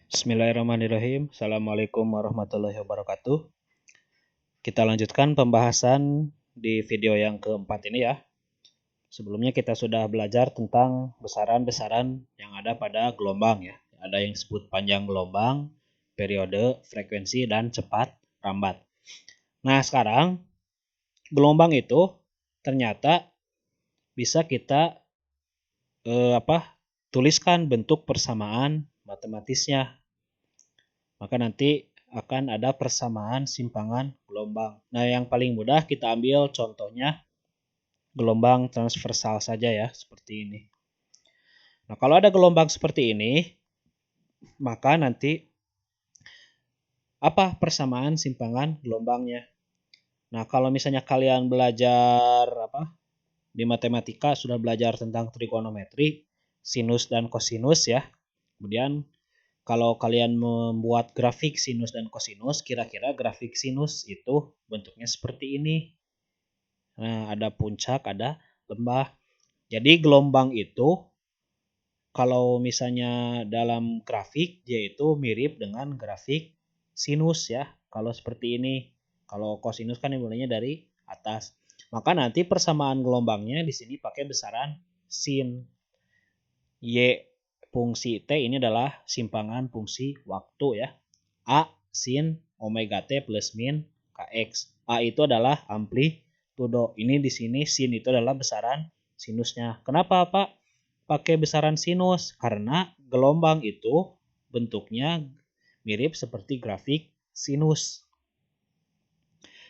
Bismillahirrahmanirrahim. Assalamualaikum warahmatullahi wabarakatuh. Kita lanjutkan pembahasan di video yang keempat ini ya. Sebelumnya kita sudah belajar tentang besaran-besaran yang ada pada gelombang ya. Ada yang disebut panjang gelombang, periode, frekuensi, dan cepat rambat. Nah sekarang gelombang itu ternyata bisa kita tuliskan bentuk persamaan matematisnya. Maka nanti akan ada persamaan simpangan gelombang. Nah, yang paling mudah kita ambil contohnya gelombang transversal saja ya, seperti ini. Nah, kalau ada gelombang seperti ini, maka nanti apa persamaan simpangan gelombangnya? Nah, kalau misalnya kalian belajar di matematika sudah belajar tentang trigonometri, sinus dan kosinus ya. Kemudian kalau kalian membuat grafik sinus dan kosinus, kira-kira grafik sinus itu bentuknya seperti ini. Nah, ada puncak, ada lembah. Jadi gelombang itu kalau misalnya dalam grafik dia itu mirip dengan grafik sinus ya. Kalau seperti ini, kalau kosinus kan dimulainya dari atas. Maka nanti persamaan gelombangnya di sini pakai besaran sin. Y fungsi T ini adalah simpangan fungsi waktu ya. A sin omega T plus min Kx. A itu adalah amplitudo. Ini di sini sin itu adalah besaran sinusnya. Kenapa Pak pakai besaran sinus? Karena gelombang itu bentuknya mirip seperti grafik sinus.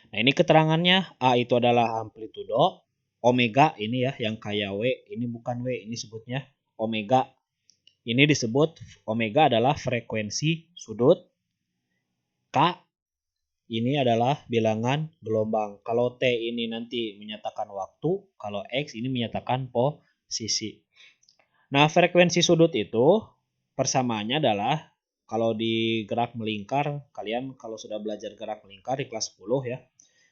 Nah ini keterangannya. A itu adalah amplitudo. Omega ini ya yang kayak W. Ini bukan W, ini sebutnya omega. Ini disebut omega adalah frekuensi sudut. K ini adalah bilangan gelombang. Kalau T ini nanti menyatakan waktu, kalau X ini menyatakan posisi. Nah, frekuensi sudut itu persamaannya adalah kalau di gerak melingkar, kalian kalau sudah belajar gerak melingkar di kelas 10 ya.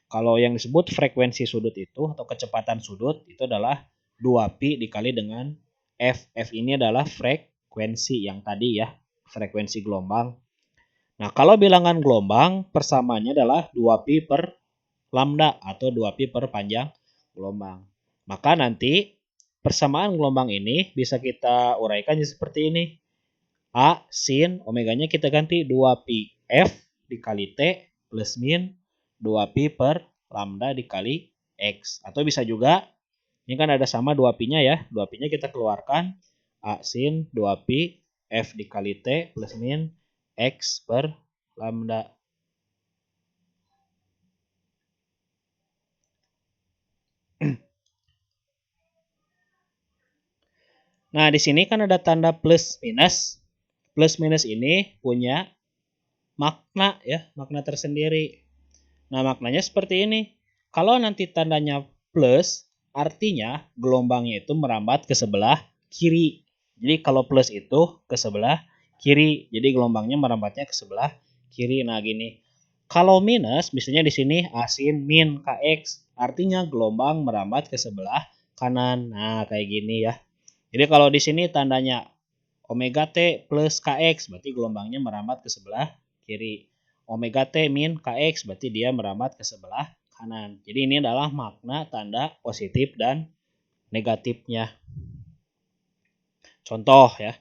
Kalau yang disebut frekuensi sudut itu atau kecepatan sudut itu adalah 2pi dikali dengan F. F ini adalah frekuensi yang tadi ya, frekuensi gelombang. Nah, kalau bilangan gelombang persamaannya adalah 2pi per lambda atau 2pi per panjang gelombang. Maka nanti persamaan gelombang ini bisa kita uraikan seperti ini. A sin omeganya kita ganti 2pi F dikali T plus min 2pi per lambda dikali X. Atau bisa juga, ini kan ada sama 2pi-nya ya. 2pi-nya kita keluarkan. A sin 2pi F dikali T plus min X per lambda. Nah, di sini kan ada tanda plus minus. Plus minus ini punya makna ya, makna tersendiri. Nah, maknanya seperti ini. Kalau nanti tandanya plus, artinya gelombangnya itu merambat ke sebelah kiri. Jadi kalau plus itu ke sebelah kiri. Jadi gelombangnya merambatnya ke sebelah kiri. Nah, gini. Kalau minus, misalnya di sini A sin min Kx, artinya gelombang merambat ke sebelah kanan. Nah, kayak gini ya. Jadi kalau di sini tandanya omega T plus Kx, berarti gelombangnya merambat ke sebelah kiri. Omega T min Kx berarti dia merambat ke sebelah kanan. Jadi ini adalah makna tanda positif dan negatifnya. Contoh ya.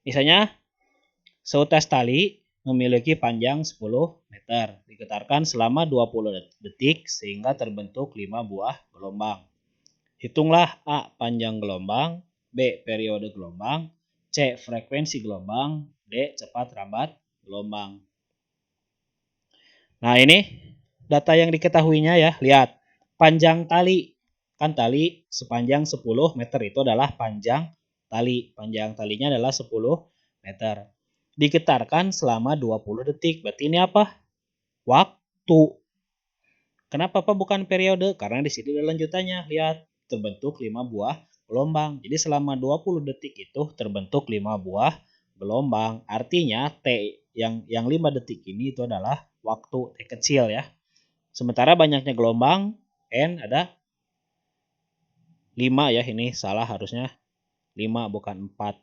Misalnya seutas tali memiliki panjang 10 meter. Digetarkan selama 20 detik sehingga terbentuk 5 buah gelombang. Hitunglah A panjang gelombang, B periode gelombang, C frekuensi gelombang, D cepat rambat gelombang. Nah ini data yang diketahuinya ya, lihat panjang tali, kan tali sepanjang 10 meter itu adalah panjang tali, panjang talinya adalah 10 meter. Digetarkan selama 20 detik, berarti ini apa? Waktu. Kenapa Pak bukan periode? Karena di sini ada lanjutannya, lihat terbentuk 5 buah gelombang. Jadi selama 20 detik itu terbentuk 5 buah gelombang. Artinya T yang 5 detik ini itu adalah waktu T kecil ya. Sementara banyaknya gelombang N ada 5 ya, ini salah harusnya 5 bukan 4.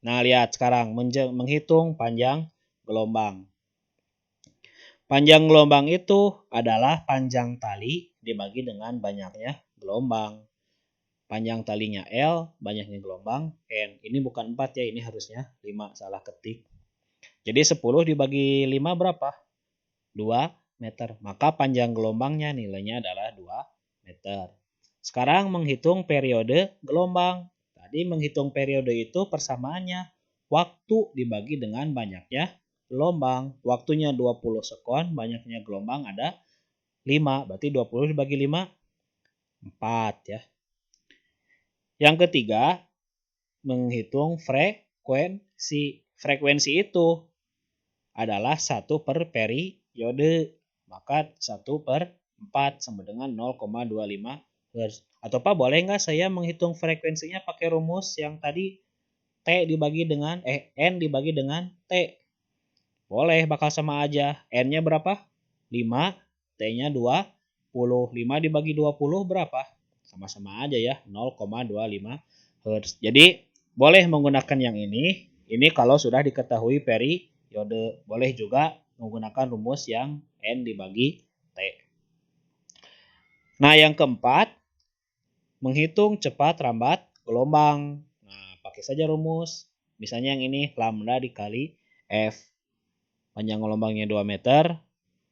Nah, lihat sekarang menghitung panjang gelombang. Panjang gelombang itu adalah panjang tali dibagi dengan banyaknya gelombang. Panjang talinya L, banyaknya gelombang N. Ini bukan 4 ya, ini harusnya 5, salah ketik. Jadi 10 dibagi 5 berapa? 2 meter. Maka panjang gelombangnya nilainya adalah 2 meter. Sekarang menghitung periode gelombang. Tadi menghitung periode itu persamaannya waktu dibagi dengan banyaknya gelombang. Waktunya 20 sekon, banyaknya gelombang ada 5. Berarti 20 dibagi 5, 4 ya. Yang ketiga, menghitung frekuensi. Frekuensi itu adalah 1 per periode. Maka 1/4 sama dengan 0,25 Hz. Atau Pak, boleh nggak saya menghitung frekuensinya pakai rumus yang tadi N dibagi dengan T? Boleh, bakal sama aja. N-nya berapa? 5, T-nya 20. 5 dibagi 20 berapa? Sama-sama aja ya, 0,25 Hz. Jadi, boleh menggunakan yang ini. Ini kalau sudah diketahui periode. Boleh juga menggunakan rumus yang N dibagi T. Nah, yang keempat, menghitung cepat lambat gelombang. Nah, pakai saja rumus. Misalnya yang ini, lambda dikali F. Panjang gelombangnya 2 meter,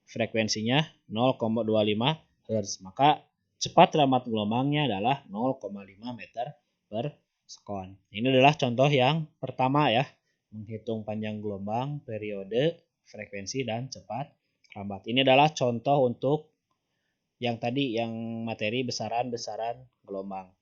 frekuensinya 0,25 Hz. Maka cepat lambat gelombangnya adalah 0,5 meter per sekon. Ini adalah contoh yang pertama ya. Menghitung panjang gelombang, periode, frekuensi, dan cepat lambat. Ini adalah contoh untuk yang tadi, yang materi besaran-besaran gelombang.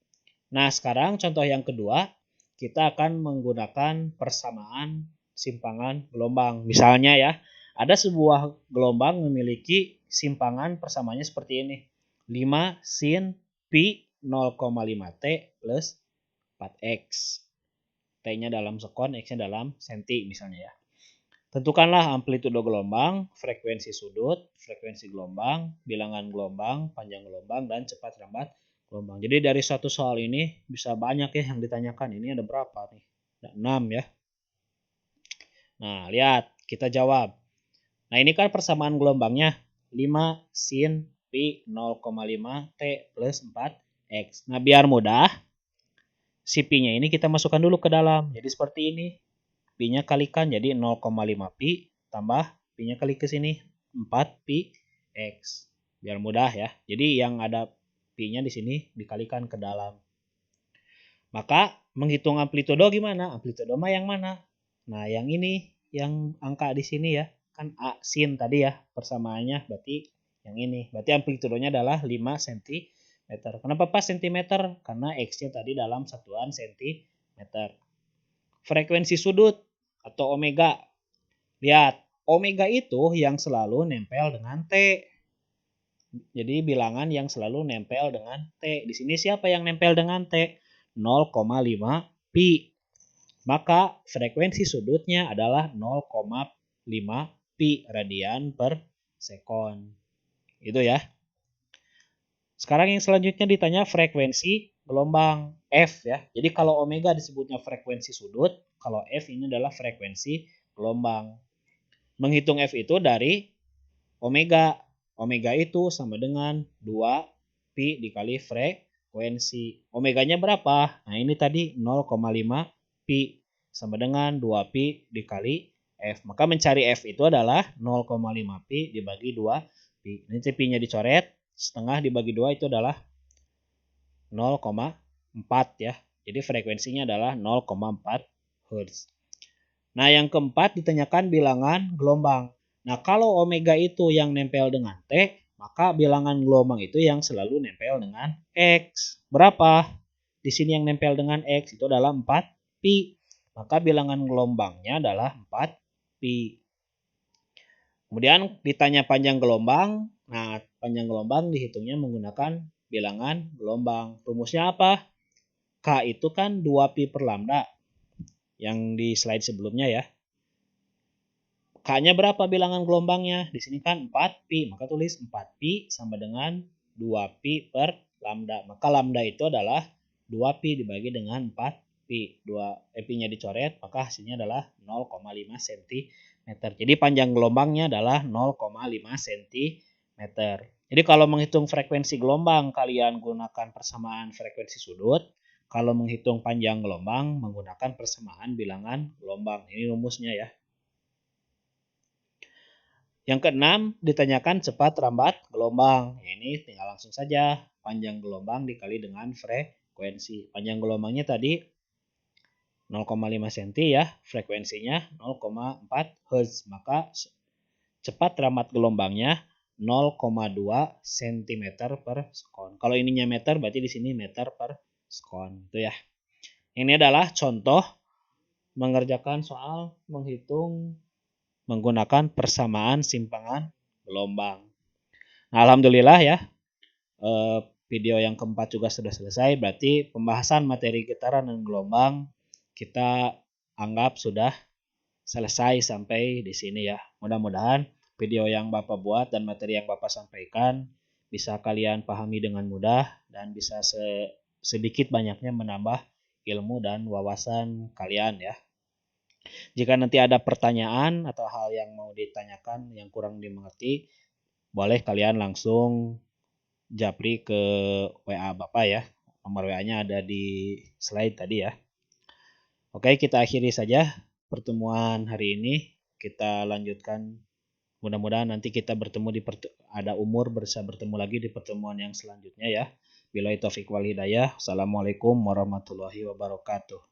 Nah, sekarang contoh yang kedua, kita akan menggunakan persamaan simpangan gelombang. Misalnya ya, ada sebuah gelombang memiliki simpangan persamaannya seperti ini. 5 sin pi 0,5 T plus 4X. T-nya dalam sekon, X-nya dalam senti misalnya ya. Tentukanlah amplitudo gelombang, frekuensi sudut, frekuensi gelombang, bilangan gelombang, panjang gelombang, dan cepat lambat gelombang. Jadi dari satu soal ini bisa banyak ya yang ditanyakan. Ini ada berapa nih? Ada 6 ya. Nah, lihat, kita jawab. Nah, ini kan persamaan gelombangnya. 5 sin pi 0,5 T plus 4X. Nah, biar mudah, si pi-nya ini kita masukkan dulu ke dalam. Jadi seperti ini. Pi-nya kalikan jadi 0,5 pi tambah pi-nya kali ke sini 4 pi X. Biar mudah ya. Jadi yang ada pi-nya di sini dikalikan ke dalam. Maka menghitung amplitudo gimana? Amplitudo mah yang mana? Nah, yang ini, yang angka di sini ya. Kan A sin tadi ya persamaannya, berarti yang ini. Berarti amplitudonya adalah 5 cm. Kenapa pas cm? Karena X-nya tadi dalam satuan cm. Frekuensi sudut atau omega. Lihat, omega itu yang selalu nempel dengan T. Jadi bilangan yang selalu nempel dengan T. Di sini siapa yang nempel dengan T? 0,5 pi. Maka frekuensi sudutnya adalah 0,5 pi radian per sekon. Itu ya. Sekarang yang selanjutnya ditanya frekuensi gelombang F ya. Jadi kalau omega disebutnya frekuensi sudut, kalau F ini adalah frekuensi gelombang. Menghitung F itu dari omega. Omega itu sama dengan 2 pi dikali frekuensi. Omeganya berapa? Nah, ini tadi 0,5 pi sama dengan 2 pi dikali F. Maka mencari F itu adalah 0,5 pi dibagi 2 pi. Ini pi-nya dicoret, setengah dibagi 2 itu adalah 0,4 ya. Jadi frekuensinya adalah 0,4 Hz. Nah, yang keempat ditanyakan bilangan gelombang. Nah, kalau omega itu yang nempel dengan T, maka bilangan gelombang itu yang selalu nempel dengan X. Berapa? Di sini yang nempel dengan X itu adalah 4 pi. Maka bilangan gelombangnya adalah 4 pi. Kemudian ditanya panjang gelombang. Nah, panjang gelombang dihitungnya menggunakan bilangan gelombang. Rumusnya apa? K itu kan 2 pi per lambda. Yang di slide sebelumnya ya. K-nya berapa bilangan gelombangnya? Di sini kan 4 pi, maka tulis 4 pi sama dengan 2 pi per lambda. Maka lambda itu adalah 2 pi dibagi dengan 4 pi. pi-nya dicoret, maka hasilnya adalah 0,5 cm. Jadi panjang gelombangnya adalah 0,5 cm. Jadi kalau menghitung frekuensi gelombang, kalian gunakan persamaan frekuensi sudut. Kalau menghitung panjang gelombang, menggunakan persamaan bilangan gelombang. Ini rumusnya ya. Yang keenam, ditanyakan cepat rambat gelombang. Ini tinggal langsung saja panjang gelombang dikali dengan frekuensi. Panjang gelombangnya tadi 0,5 cm ya, frekuensinya 0,4 Hz. Maka cepat rambat gelombangnya 0,2 cm per sekon. Kalau ininya meter, berarti di sini meter per sekon. Itu ya. Ini adalah contoh mengerjakan soal menghitung menggunakan persamaan simpangan gelombang. Nah, alhamdulillah ya, video yang keempat juga sudah selesai. Berarti pembahasan materi getaran dan gelombang kita anggap sudah selesai sampai di sini ya. Mudah-mudahan video yang Bapak buat dan materi yang Bapak sampaikan bisa kalian pahami dengan mudah dan bisa sedikit banyaknya menambah ilmu dan wawasan kalian ya. Jika nanti ada pertanyaan atau hal yang mau ditanyakan yang kurang dimengerti, boleh kalian langsung japri ke WA Bapak ya. Nomor WA-nya ada di slide tadi ya. Oke, kita akhiri saja pertemuan hari ini. Kita lanjutkan. Mudah-mudahan nanti kita bertemu ada umur bisa bertemu lagi di pertemuan yang selanjutnya ya. Billahi taufiq wal hidayah. Assalamualaikum warahmatullahi wabarakatuh.